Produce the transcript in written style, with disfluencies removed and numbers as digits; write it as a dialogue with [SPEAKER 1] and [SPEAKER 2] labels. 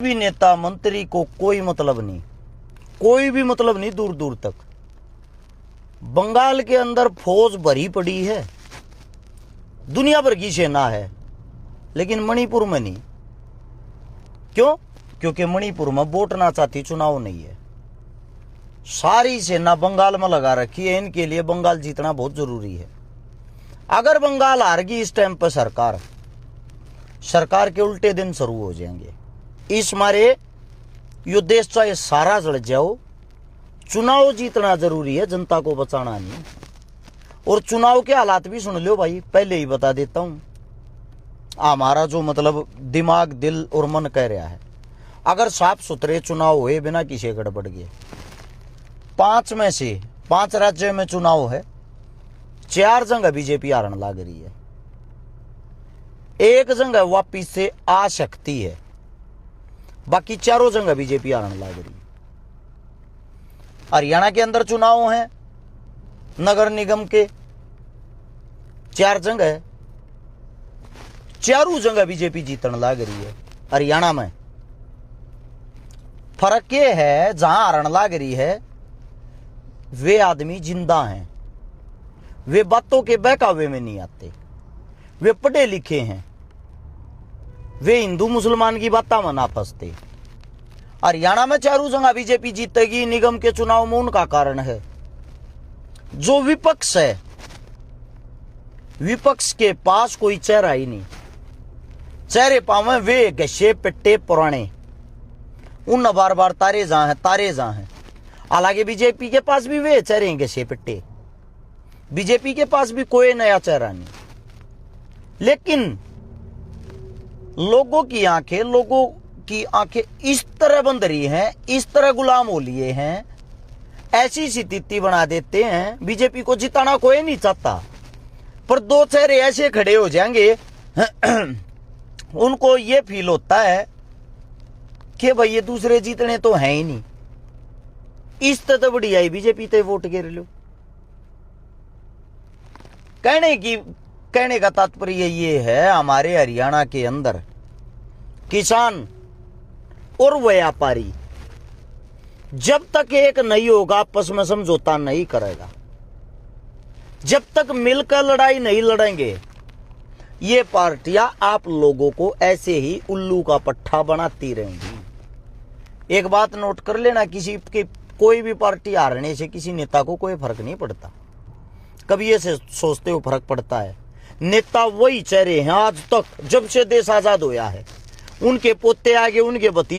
[SPEAKER 1] भी नेता मंत्री को कोई मतलब नहीं, कोई भी मतलब नहीं दूर दूर तक। बंगाल के अंदर फौज भरी पड़ी है, दुनिया भर की सेना है, लेकिन मणिपुर में नहीं। क्यों? क्योंकि मणिपुर में वोटना चाहती चुनाव नहीं है। सारी सेना बंगाल में लगा रखी है। इनके लिए बंगाल जीतना बहुत जरूरी है। अगर बंगाल हार गई इस टाइम पर सरकार के उल्टे दिन शुरू हो जाएंगे। इस मारे यो देश चाहे सारा जल जाओ, चुनाव जीतना जरूरी है, जनता को बचाना नहीं। और चुनाव के हालात भी सुन लो भाई, पहले ही बता देता हूं। हमारा जो मतलब दिमाग, दिल और मन कह रहा है, अगर साफ सुथरे चुनाव हुए बिना किसी गड़बड़ के, 5 में से 5 राज्यों में चुनाव है, 4 जगह बीजेपी हारने लग रही है, 1 जगह वापिस से आ सकती है, बाकी चारों जगह बीजेपी हारने लग रही है। हरियाणा के अंदर चुनाव है, नगर निगम के 4 जगह, चारों जगह बीजेपी जीतने लग रही है। हरियाणा में फर्क यह है, जहां हारने लग रही है वे आदमी जिंदा हैं, वे बातों के बहकावे में नहीं आते, वे पढ़े लिखे हैं, वे हिंदू मुसलमान की बातें में ना फंसते। हरियाणा में चारों जगह बीजेपी जीतेगी। निगम के चुनाव में उनका कारण है, जो विपक्ष है, विपक्ष के पास कोई चेहरा ही नहीं। चेहरे पावे वे घसे पिट्टे पुराने, उन बार बार तारे जहां हैं। हालांकि बीजेपी के पास भी वे चेहरे घसे पिट्टे, बीजेपी के पास भी कोई नया चेहरा नहीं। लेकिन लोगों की आंखें इस तरह बंद रही हैं, इस तरह गुलाम हो लिए हैं, ऐसी स्थिति बना देते हैं। बीजेपी को जिताना कोई नहीं चाहता, पर 2 चेहरे ऐसे खड़े हो जाएंगे उनको ये फील होता है कि भाई ये दूसरे जीतने तो हैं ही नहीं। इस तरह बढ़िया ही बीजेपी ते वोट गिर लो। कहने का तात्पर्य ये है, हमारे हरियाणा के अंदर किसान और व्यापारी जब तक एक नहीं होगा, आपस में समझौता नहीं करेगा, जब तक मिलकर लड़ाई नहीं लड़ेंगे, ये पार्टियां आप लोगों को ऐसे ही उल्लू का पट्टा बनाती रहेंगी। एक बात नोट कर लेना, किसी की कोई भी पार्टी हारने से किसी नेता को कोई फर्क नहीं पड़ता। कभी ऐसे सोचते हो फर्क पड़ता है? नेता वही चेहरे हैं आज तक, जब से देश आजाद होया है। उनके पोते आगे, उनके भतीजे